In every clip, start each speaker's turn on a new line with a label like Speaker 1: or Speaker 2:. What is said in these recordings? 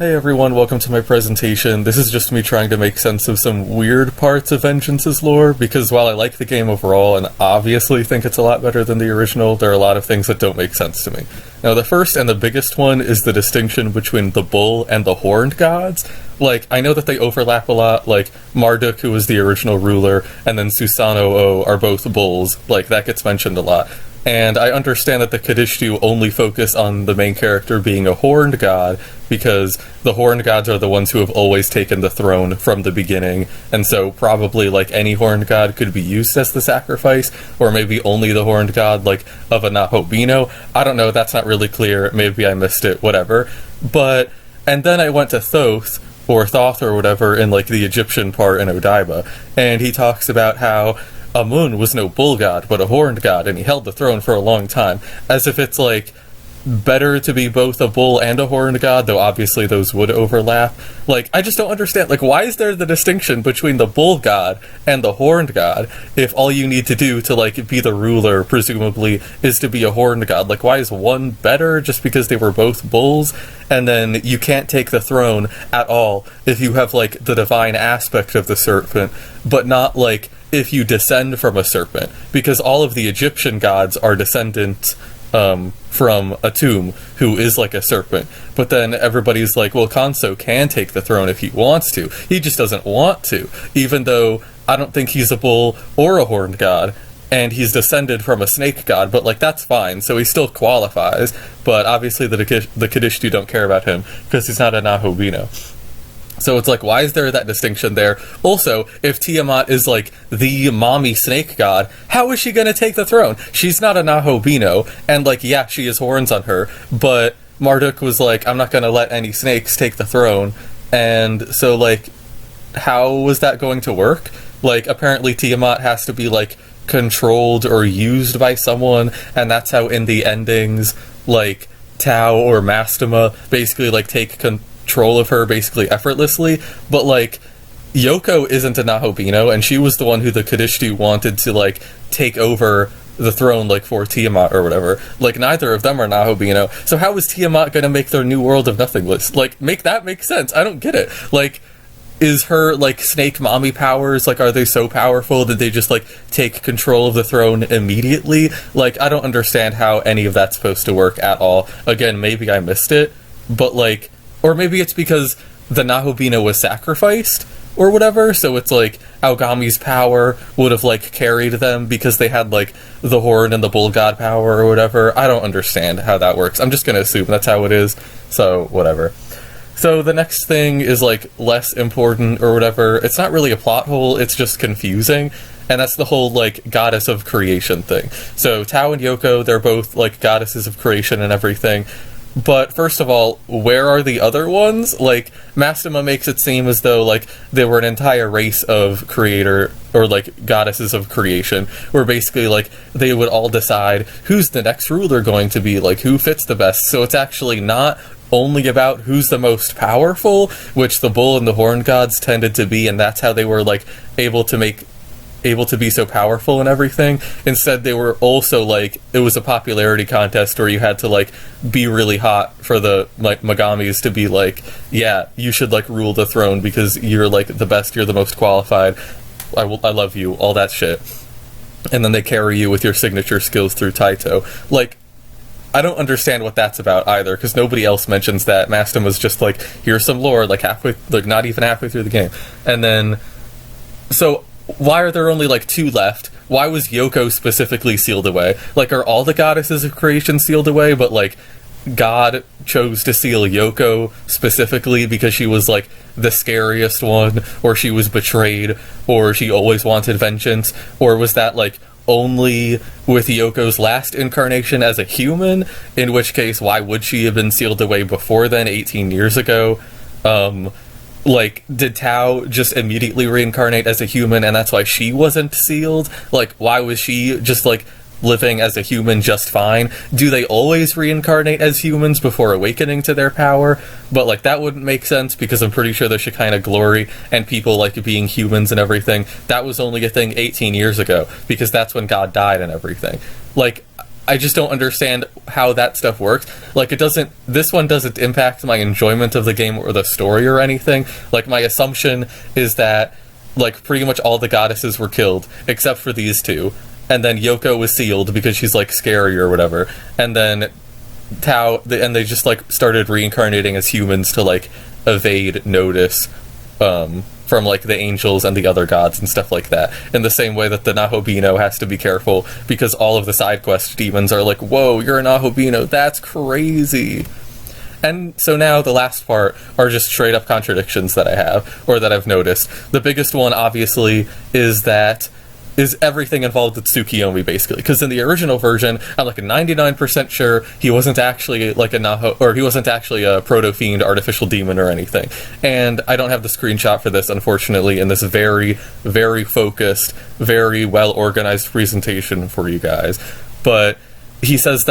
Speaker 1: Hey everyone, welcome to my presentation. This is just me trying to make sense of some weird parts of Vengeance's lore, because while I like the game overall and obviously think it's a lot better than the original, there are a lot of things that don't make sense to me. Now the first and the biggest one is the distinction between the bull and the horned gods. Like, I know that they overlap a lot, like Marduk, who was the original ruler, and then Susanoo are both bulls, like that gets mentioned a lot. And I understand that the Kadishtu only focus on the main character being a horned god, because the horned gods are the ones who have always taken the throne from the beginning, and so probably like any horned god could be used as the sacrifice, or maybe only the horned god like of a Nahobino. I don't know, that's not really clear, maybe I missed it, whatever. And then I went to Thoth, or Thoth or whatever, in like the Egyptian part in Odaiba, and he talks about how Amun was no bull god, but a horned god, and he held the throne for a long time, as if it's like better to be both a bull and a horned god, though obviously those would overlap. Like, I just don't understand, like, why is there the distinction between the bull god and the horned god if all you need to do to like be the ruler, presumably, is to be a horned god? Like, why is one better just because they were both bulls? And then you can't take the throne at all if you have like the divine aspect of the serpent, but not like if you descend from a serpent, because all of the Egyptian gods are descendants from Atum, who is like a serpent. But then everybody's like, well, Khonso can take the throne if he wants to. He just doesn't want to, even though I don't think he's a bull or a horned god, and he's descended from a snake god, but like that's fine, so he still qualifies. But obviously the Kadishtu don't care about him, because he's not a Nahobino. So it's like, why is there that distinction there? Also, if Tiamat is like the mommy snake god, how is she gonna take the throne? She's not a Nahobino, and like, yeah, she has horns on her, but Marduk was like, I'm not gonna let any snakes take the throne, and so like, how was that going to work? Like, apparently Tiamat has to be like controlled or used by someone, and that's how in the endings, like, Tau or Mastema basically like take control of her basically effortlessly. But like, Yoko isn't a Nahobino, and she was the one who the Kadishtu wanted to like take over the throne, like for Tiamat or whatever. Like, neither of them are Nahobino, so how is Tiamat gonna make their new world of nothingness? Like, make that make sense. I don't get it. Like, is her like snake mommy powers, like, are they so powerful that they just like take control of the throne immediately? Like, I don't understand how any of that's supposed to work at all. Again, maybe I missed it, but like, or maybe it's because the Nahobino was sacrificed or whatever, so it's like Aogami's power would have like carried them because they had like the horn and the bull god power or whatever. I don't understand how that works. I'm just gonna assume that's how it is, so whatever. So the next thing is like less important or whatever. It's not really a plot hole, it's just confusing, and that's the whole like goddess of creation thing. So Tau and Yoko, they're both like goddesses of creation and everything. But first of all, where are the other ones? Like, Mastema makes it seem as though like they were an entire race of creator, or like goddesses of creation, where basically like they would all decide who's the next ruler going to be, like who fits the best. So it's actually not only about who's the most powerful, which the bull and the horn gods tended to be, and that's how they were like able to be so powerful and everything. Instead, they were also like, it was a popularity contest where you had to like be really hot for the like Magamis to be like, yeah, you should like rule the throne because you're like the best, you're the most qualified, I love you, all that shit. And then they carry you with your signature skills through Taito. Like, I don't understand what that's about either, because nobody else mentions that. Mastem was just like, here's some lore, like halfway, like not even halfway through the game. And then, so why are there only like 2 left? Why was Yoko specifically sealed away? Like, are all the goddesses of creation sealed away, but like God chose to seal Yoko specifically because she was like the scariest one, or she was betrayed, or she always wanted vengeance? Or was that like only with Yoko's last incarnation as a human, in which case why would she have been sealed away before then, 18 years ago? Like, did Tau just immediately reincarnate as a human and that's why she wasn't sealed? Like, why was she just like living as a human just fine? Do they always reincarnate as humans before awakening to their power? But like, that wouldn't make sense, because I'm pretty sure the Shekinah glory and people like being humans and everything, that was only a thing 18 years ago, because that's when God died and everything. Like, I just don't understand how that stuff works. Like, this one doesn't impact my enjoyment of the game or the story or anything. Like, my assumption is that, like, pretty much all the goddesses were killed, except for these two. And then Yoko was sealed because she's, like, scary or whatever. And then and they just, like, started reincarnating as humans to, like, evade notice, from, like, the angels and the other gods and stuff like that. In the same way that the Nahobino has to be careful, because all of the side quest demons are like, whoa, you're a Nahobino, that's crazy. And so now the last part are just straight up contradictions that I have, or that I've noticed. The biggest one, obviously, is everything involved with Tsukiyomi, basically. Because in the original version, I'm like 99% sure he wasn't actually like he wasn't actually a proto-fiend artificial demon or anything. And I don't have the screenshot for this, unfortunately, in this very, very focused, very well-organized presentation for you guys. But he says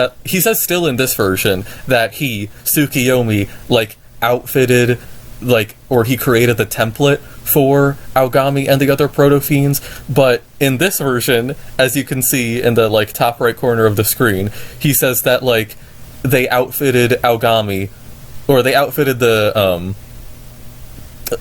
Speaker 1: still in this version that Tsukiyomi, like, outfitted, like, or he created the template for Aogami and the other proto-fiends, but in this version, as you can see in the, like, top right corner of the screen, he says that, like, they outfitted Aogami, or they outfitted the,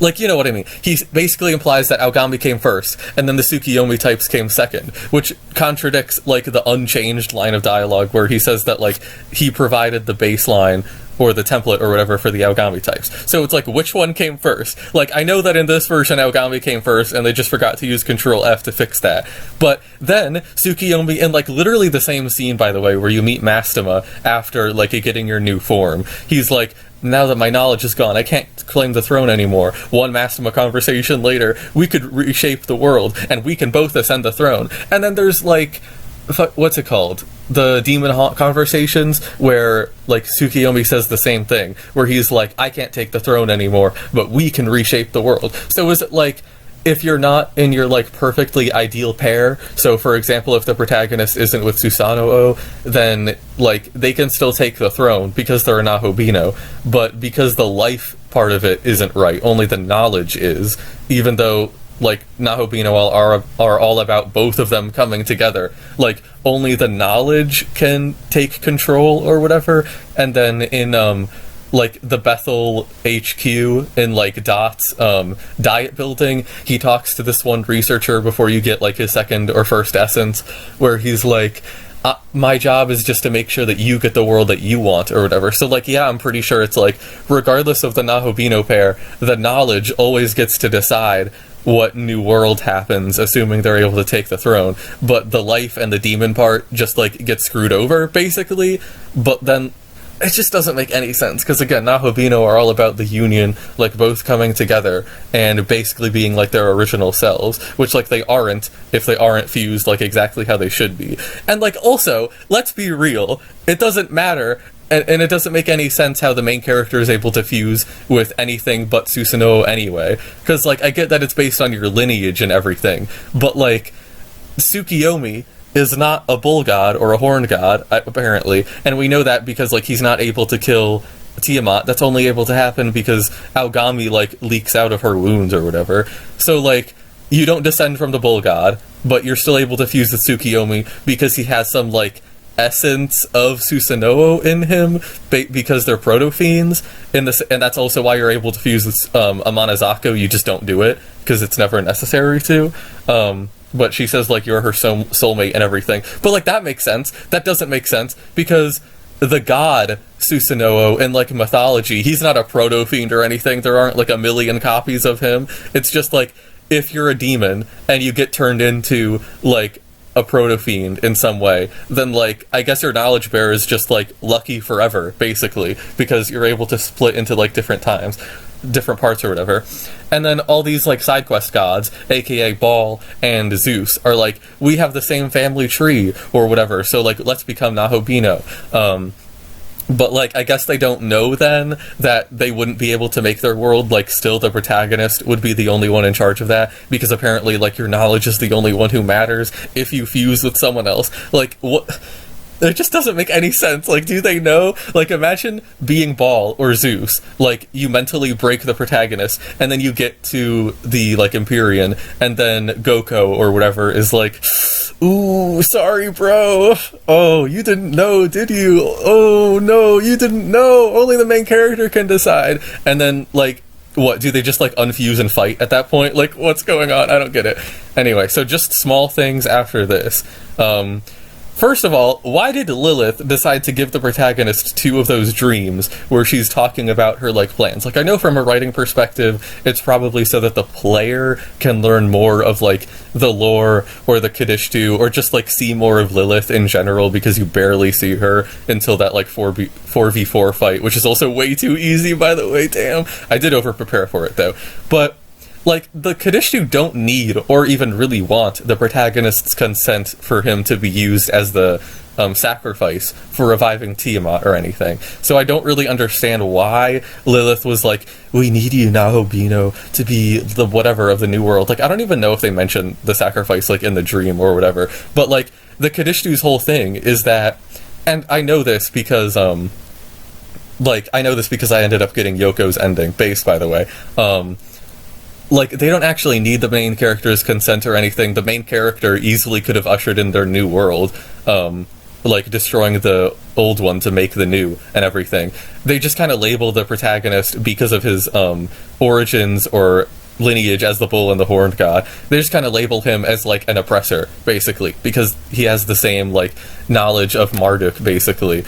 Speaker 1: like, you know what I mean. He basically implies that Aogami came first, and then the Tsukiyomi types came second, which contradicts, like, the unchanged line of dialogue where he says that, like, he provided the baseline or the template or whatever for the Aogami types. So it's like, which one came first? Like, I know that in this version Aogami came first, and they just forgot to use Control F to fix that. But then, Tsukiyomi, in, like, literally the same scene, by the way, where you meet Mastema after, like, getting your new form, he's like, now that my knowledge is gone, I can't claim the throne anymore. One Mastema conversation later, we could reshape the world, and we can both ascend the throne. And then there's, like, what's it called? The Demon Haunt conversations, where, like, Tsukiyomi says the same thing, where he's like, I can't take the throne anymore, but we can reshape the world. So is it, like, if you're not in your, like, perfectly ideal pair, so, for example, if the protagonist isn't with Susanoo, then, like, they can still take the throne because they're a Nahobino, but because the life part of it isn't right, only the knowledge is, even though, like, Nahobino are all about both of them coming together. Like, only the knowledge can take control or whatever. And then in, like, the Bethel HQ in, like, Dot's diet building, he talks to this one researcher before you get, like, his second or first essence, where he's like, my job is just to make sure that you get the world that you want, or whatever. So, like, yeah, I'm pretty sure it's like, regardless of the Nahobino pair, the knowledge always gets to decide what new world happens, assuming they're able to take the throne. But the life and the demon part just, like, gets screwed over, basically. But then it just doesn't make any sense, because, again, Nahobino are all about the union, like, both coming together and basically being, like, their original selves, which, like, they aren't if they aren't fused, like, exactly how they should be. And, like, also, let's be real, it doesn't matter, and it doesn't make any sense how the main character is able to fuse with anything but Susanoo anyway, because, like, I get that it's based on your lineage and everything, but, like, Tsukiyomi is not a bull god or a horn god, apparently, and we know that because, like, he's not able to kill Tiamat. That's only able to happen because Aogami, like, leaks out of her wounds or whatever. So, like, you don't descend from the bull god, but you're still able to fuse with Tsukiyomi because he has some, like, essence of Susanoo in him, because they're proto-fiends, and that's also why you're able to fuse with Amanazako. You just don't do it, because it's never necessary to. But she says, like, you're her soulmate and everything. But, like, that makes sense. That doesn't make sense, because the god Susanoo in, like, mythology, he's not a proto-fiend or anything. There aren't, like, a million copies of him. It's just, like, if you're a demon and you get turned into, like, a proto-fiend in some way, then, like, I guess your knowledge bearer is just, like, lucky forever, basically, because you're able to split into, like, different parts or whatever. And then all these, like, side quest gods, aka Baal and Zeus, are like, we have the same family tree or whatever, so, like, let's become Nahobino. But, like, I guess they don't know then that they wouldn't be able to make their world, like, still the protagonist would be the only one in charge of that, because apparently, like, your knowledge is the only one who matters if you fuse with someone else. Like, what? It just doesn't make any sense. Like, do they know? Like, imagine being Baal or Zeus. Like, you mentally break the protagonist, and then you get to the, like, Empyrean, and then Goko or whatever is like, ooh, sorry, bro. Oh, you didn't know, did you? Oh, no, you didn't know. Only the main character can decide. And then, like, what, do they just, like, unfuse and fight at that point? Like, what's going on? I don't get it. Anyway, so just small things after this. First of all, why did Lilith decide to give the protagonist 2 of those dreams where she's talking about her, like, plans? Like, I know from a writing perspective, it's probably so that the player can learn more of, like, the lore or the Kadishtu, or just, like, see more of Lilith in general, because you barely see her until that, like, 4v4 fight, which is also way too easy, by the way, damn. I did over-prepare for it, though. But like, the Kadishtu don't need, or even really want, the protagonist's consent for him to be used as the sacrifice for reviving Tiamat or anything. So I don't really understand why Lilith was like, we need you now, Bino, to be the whatever of the new world. Like, I don't even know if they mentioned the sacrifice, like, in the dream or whatever. But, like, the Kadishtu's whole thing is that, and I know this because, I ended up getting Yoko's ending, based, by the way. Like, they don't actually need the main character's consent or anything. The main character easily could have ushered in their new world, like, destroying the old one to make the new and everything. They just kind of label the protagonist because of his origins or lineage as the bull and the horned god. They just kind of label him as, like, an oppressor, basically, because he has the same, like, knowledge of Marduk, basically.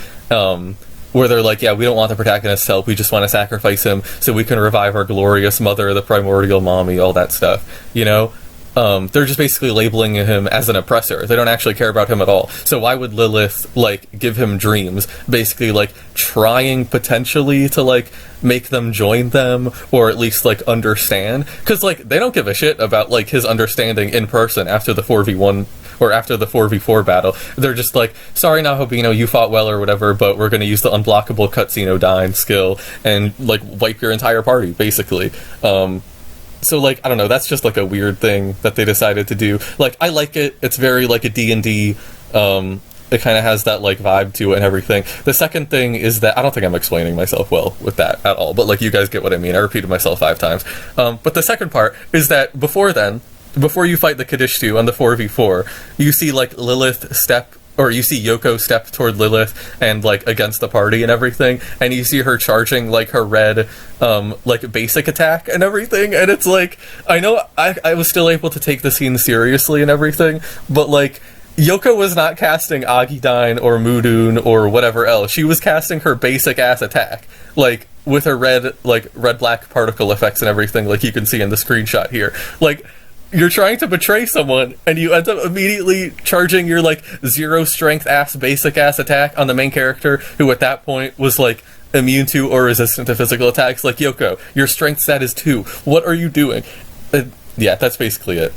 Speaker 1: Where they're like, yeah, we don't want the protagonist's help, we just want to sacrifice him so we can revive our glorious mother, the primordial mommy, all that stuff, you know? They're just basically labeling him as an oppressor. They don't actually care about him at all. So why would Lilith, like, give him dreams, basically, like, trying potentially to, like, make them join them, or at least, like, understand? Because, like, they don't give a shit about, like, his understanding in person after the 4v1 or after the 4v4 battle. They're just like, sorry, Nahabino, you fought well or whatever, but we're going to use the unblockable cutscene dying skill and, like, wipe your entire party, basically. So, like, I don't know, that's just, like, a weird thing that they decided to do. Like, I like it. It's very, like, a D&D, it kind of has that, like, vibe to it and everything. The second thing is that, I don't think I'm explaining myself well with that at all, but, like, you guys get what I mean. I repeated myself 5 times. But the second part is that before you fight the Kadishtu on the 4v4, you see, like, Lilith step, or you see Yoko step toward Lilith and, like, against the party and everything, and you see her charging, like, her red, like, basic attack and everything, and it's like, I know I was still able to take the scene seriously and everything, but, like, Yoko was not casting Agidine or Mudun or whatever else. She was casting her basic-ass attack, like, with her red-black particle effects and everything, like you can see in the screenshot here. Like, you're trying to betray someone, and you end up immediately charging your, like, 0-strength-ass, basic-ass attack on the main character, who at that point was, like, immune to or resistant to physical attacks. Like, Yoko, your strength stat is 2. What are you doing? Yeah, that's basically it.